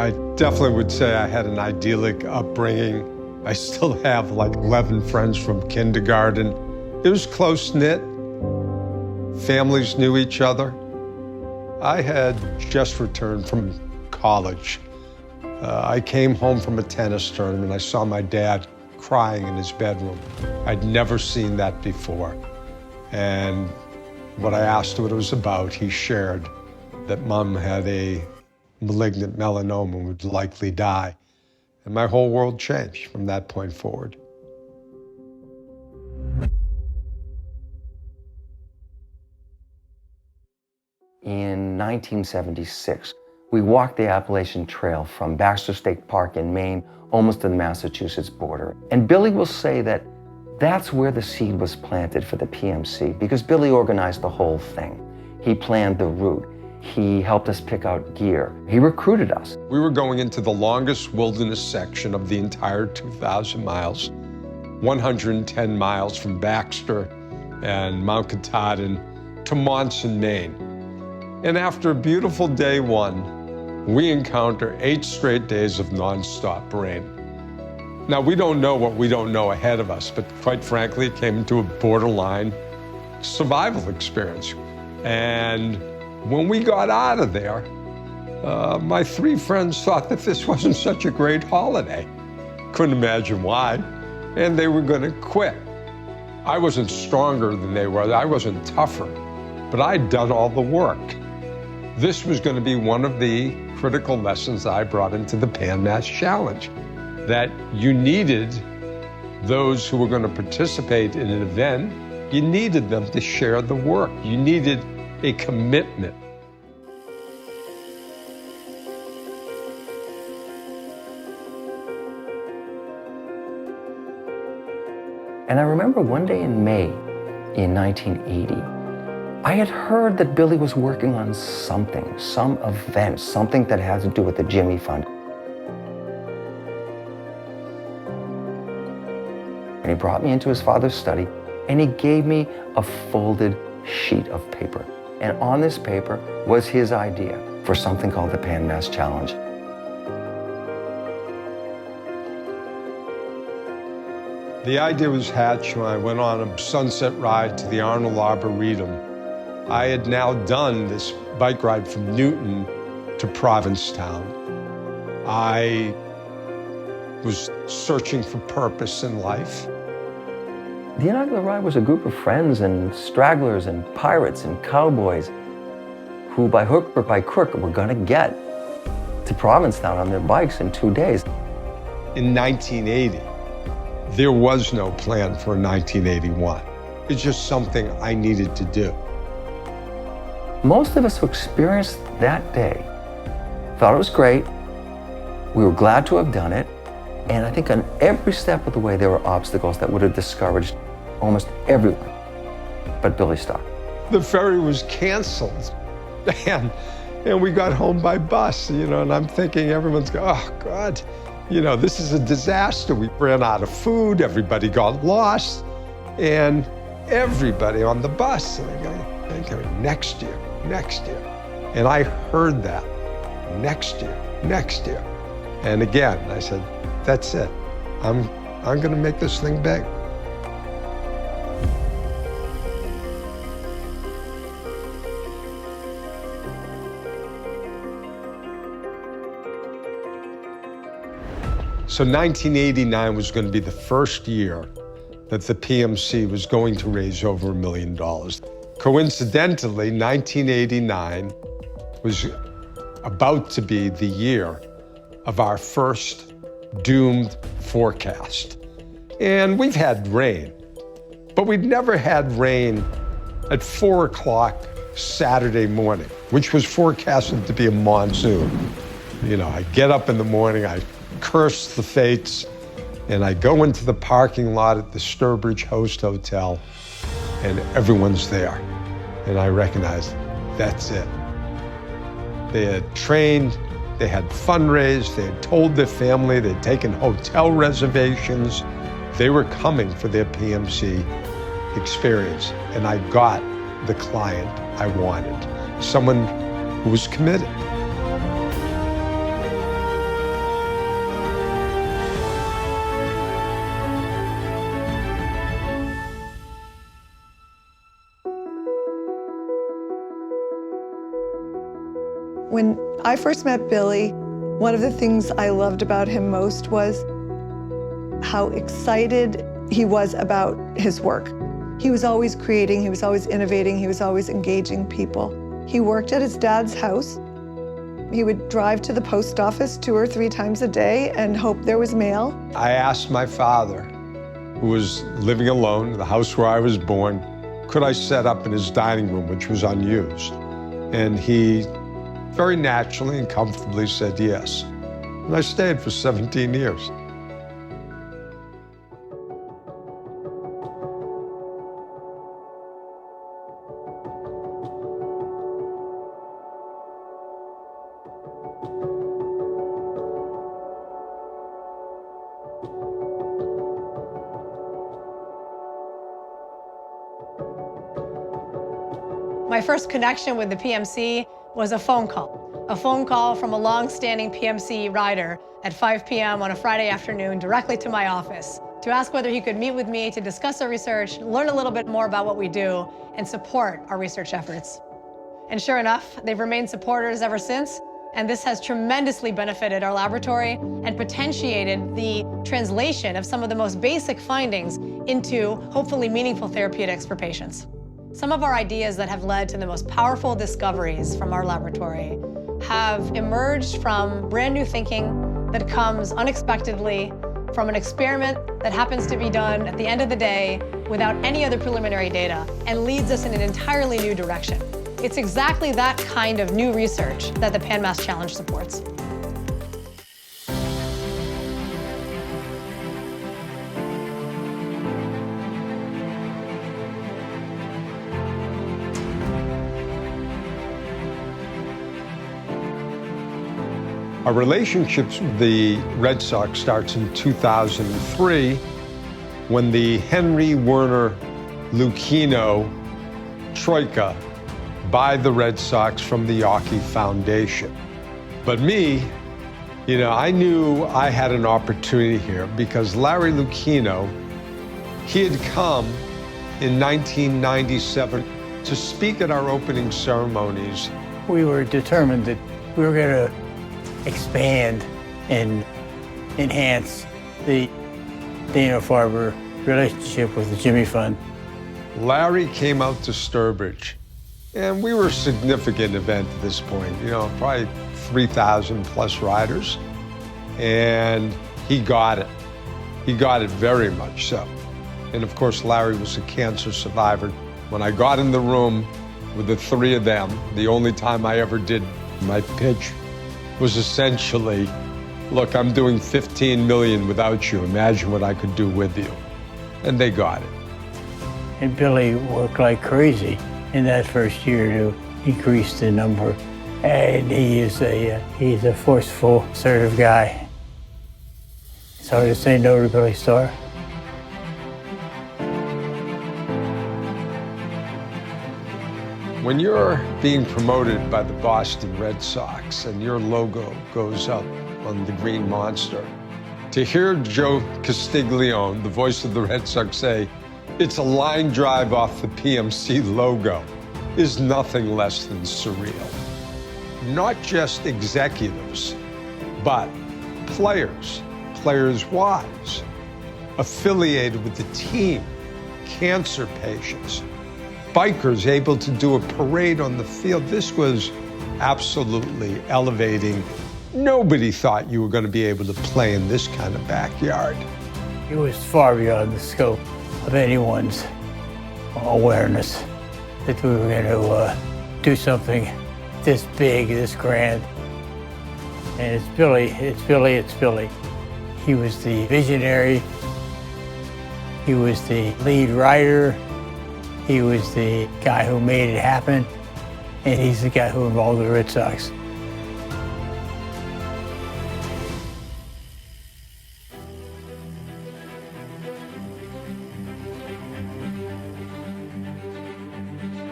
I definitely would say I had an idyllic upbringing. I still have like 11 friends from kindergarten. It was close-knit. Families knew each other. I had just returned from college. I came home from a tennis tournament. I saw my dad crying in his bedroom. I'd never seen that before. And when I asked what it was about, he shared that Mom had a malignant melanoma and would likely die. And my whole world changed from that point forward. In 1976, we walked the Appalachian Trail from Baxter State Park in Maine almost to the Massachusetts border. And Billy will say that that's where the seed was planted for the PMC, because Billy organized the whole thing. He planned the route. He helped us pick out gear. He recruited us. We were going into the longest wilderness section of the entire 2,000 miles, 110 miles from Baxter and Mount Katahdin to Monson, Maine. And after a beautiful day one, we encounter 8 straight days of nonstop rain. Now, we don't know what we don't know ahead of us, but quite frankly, it came into a borderline survival experience. And when we got out of there, my 3 friends thought that this wasn't such a great holiday. Couldn't imagine why, and they were gonna quit. I wasn't stronger than they were, I wasn't tougher, but I'd done all the work. This was gonna be one of the critical lessons I brought into the Pan Mass Challenge, that you needed those who were gonna participate in an event, you needed them to share the work. You needed a commitment. And I remember one day in May in 1980, I had heard that Billy was working on something, some event, something that had to do with the Jimmy Fund. And he brought me into his father's study and he gave me a folded sheet of paper. And on this paper was his idea for something called the Pan Mass Challenge. The idea was hatched when I went on a sunset ride to the Arnold Arboretum. I had now done this bike ride from Newton to Provincetown. I was searching for purpose in life. The inaugural ride was a group of friends and stragglers and pirates and cowboys who by hook or by crook were gonna get to Provincetown on their bikes in 2 days. In 1980, there was no plan for 1981. It's just something I needed to do. Most of us who experienced that day thought it was great. We were glad to have done it. And I think on every step of the way, there were obstacles that would have discouraged almost everyone but Billy Starr. The ferry was canceled, and we got home by bus, and I'm thinking everyone's going, oh, God, this is a disaster. We ran out of food, everybody got lost, and everybody on the bus, and I go, next year. And I heard that, next year. And again, I said, that's it. I'm gonna make this thing big. So 1989 was going to be the first year that the PMC was going to raise over $1 million. Coincidentally, 1989 was about to be the year of our first doomed forecast. And we've had rain, but we'd never had rain at 4 o'clock Saturday morning, which was forecasted to be a monsoon. I get up in the morning, I curse the fates, and I go into the parking lot at the Sturbridge Host Hotel, and everyone's there. And I recognize that's it. They had trained, they had fundraised, they had told their family, they'd taken hotel reservations. They were coming for their PMC experience. And I got the client I wanted, someone who was committed. When I first met Billy, one of the things I loved about him most was how excited he was about his work. He was always creating, he was always innovating, he was always engaging people. He worked at his dad's house. He would drive to the post office 2 or 3 times a day and hope there was mail. I asked my father, who was living alone in the house where I was born, could I set up in his dining room, which was unused? And he very naturally and comfortably said yes. And I stayed for 17 years. My first connection with the PMC was a phone call from a long-standing PMC rider at 5 p.m. on a Friday afternoon directly to my office to ask whether he could meet with me to discuss our research, learn a little bit more about what we do, and support our research efforts. And sure enough, they've remained supporters ever since, and this has tremendously benefited our laboratory and potentiated the translation of some of the most basic findings into hopefully meaningful therapeutics for patients. Some of our ideas that have led to the most powerful discoveries from our laboratory have emerged from brand new thinking that comes unexpectedly from an experiment that happens to be done at the end of the day without any other preliminary data and leads us in an entirely new direction. It's exactly that kind of new research that the PanMass Challenge supports. Our relationship with the Red Sox starts in 2003 when the Henry Werner Lucchino Troika buy the Red Sox from the Yawkey Foundation. But me, I knew I had an opportunity here because Larry Lucchino, he had come in 1997 to speak at our opening ceremonies. We were determined that we were going to expand and enhance the Dana-Farber relationship with the Jimmy Fund. Larry came out to Sturbridge, and we were a significant event at this point, probably 3,000 plus riders, and he got it. He got it very much so. And of course, Larry was a cancer survivor. When I got in the room with the 3 of them, the only time I ever did my pitch was essentially, look, I'm doing 15 million without you. Imagine what I could do with you. And they got it. And Billy worked like crazy in that first year to increase the number. And he's a forceful, assertive guy. It's hard to say no to Billy Starr. When you're being promoted by the Boston Red Sox and your logo goes up on the green monster, to hear Joe Castiglione, the voice of the Red Sox, say, it's a line drive off the PMC logo, is nothing less than surreal. Not just executives, but players, players' wives, affiliated with the team, cancer patients, bikers able to do a parade on the field. This was absolutely elevating. Nobody thought you were going to be able to play in this kind of backyard. It was far beyond the scope of anyone's awareness that we were going to do something this big, this grand. And it's Billy, it's Billy, it's Billy. He was the visionary. He was the lead writer. He was the guy who made it happen, and he's the guy who involved the Red Sox.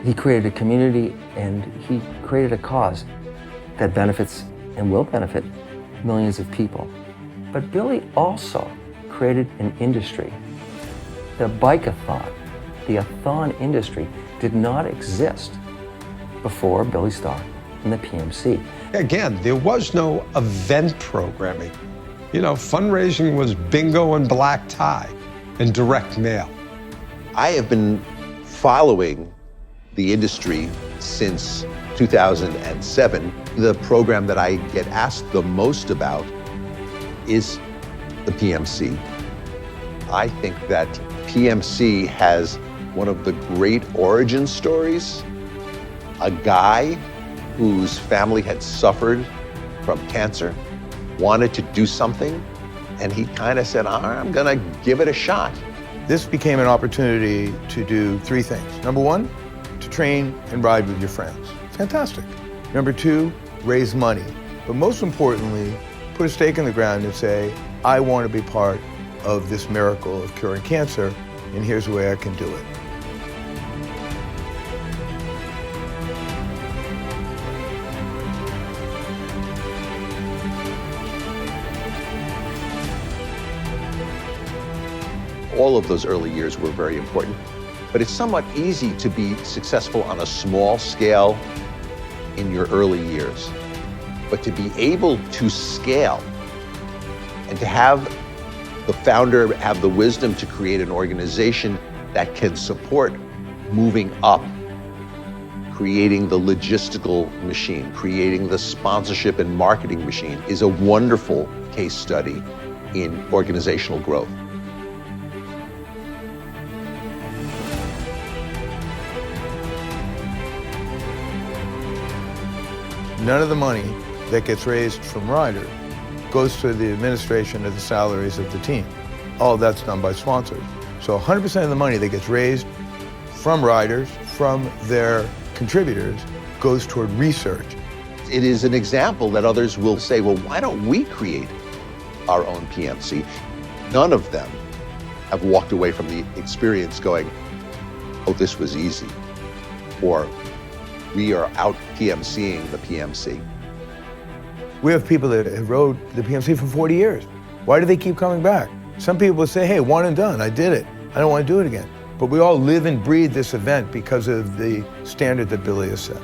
He created a community and he created a cause that benefits and will benefit millions of people. But Billy also created an industry, the bike-a-thon. The a-thon industry did not exist before Billy Starr in the PMC. Again, there was no event programming. You know, fundraising was bingo and black tie and direct mail. I have been following the industry since 2007. The program that I get asked the most about is the PMC. I think that PMC has one of the great origin stories. A guy whose family had suffered from cancer, wanted to do something, and he kind of said, I'm gonna give it a shot. This became an opportunity to do three things. Number one, to train and ride with your friends. Fantastic. Number two, raise money. But most importantly, put a stake in the ground and say, I want to be part of this miracle of curing cancer, and here's the way I can do it. All of those early years were very important, but it's somewhat easy to be successful on a small scale in your early years. But to be able to scale and to have the founder have the wisdom to create an organization that can support moving up, creating the logistical machine, creating the sponsorship and marketing machine is a wonderful case study in organizational growth. None of the money that gets raised from riders goes to the administration of the salaries of the team. All that's done by sponsors. So 100% of the money that gets raised from riders, from their contributors, goes toward research. It is an example that others will say, well, why don't we create our own PMC? None of them have walked away from the experience going, oh, this was easy, or we are out PMCing the PMC. We have people that have rode the PMC for 40 years. Why do they keep coming back? Some people will say, hey, one and done, I did it. I don't want to do it again. But we all live and breathe this event because of the standard that Billy has set.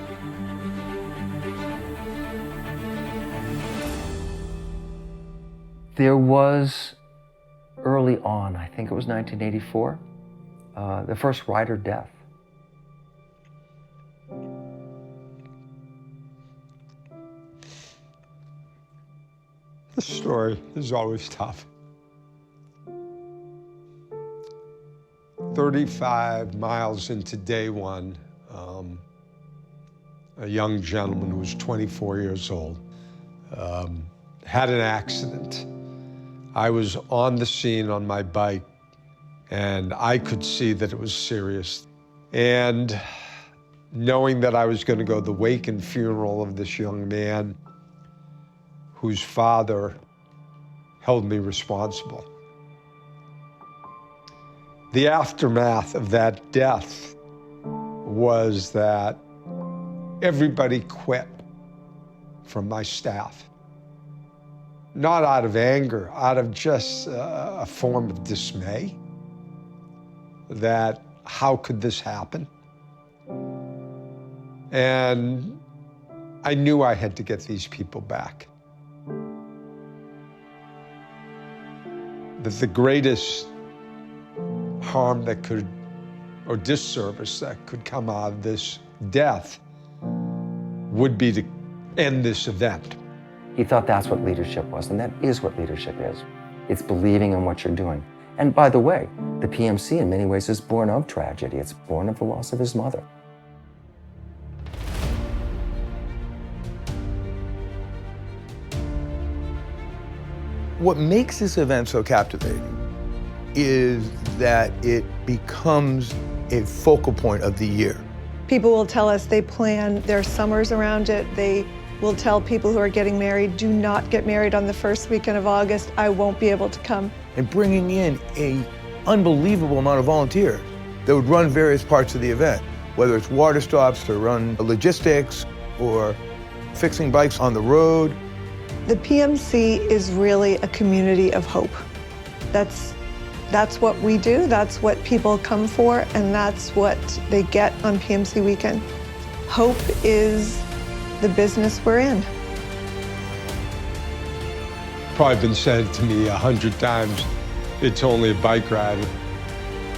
There was early on, I think it was 1984, the first rider death. The story is always tough. 35 miles into day one, a young gentleman who was 24 years old had an accident. I was on the scene on my bike, and I could see that it was serious. And knowing that I was going to go to the wake and funeral of this young man, whose father held me responsible. The aftermath of that death was that everybody quit from my staff. Not out of anger, out of just a form of dismay that how could this happen? And I knew I had to get these people back. That the greatest harm that could, or disservice that could come out of this death would be to end this event. He thought that's what leadership was, and that is what leadership is. It's believing in what you're doing. And by the way, the PMC in many ways is born of tragedy. It's born of the loss of his mother. What makes this event so captivating is that it becomes a focal point of the year. People will tell us they plan their summers around it. They will tell people who are getting married, do not get married on the first weekend of August. I won't be able to come. And bringing in an unbelievable amount of volunteers that would run various parts of the event, whether it's water stops to run logistics or fixing bikes on the road. The PMC is really a community of hope. That's what we do, that's what people come for, and that's what they get on PMC weekend. Hope is the business we're in. Probably been said to me 100 times, it's only a bike ride.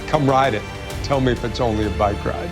Come ride it. Tell me if it's only a bike ride.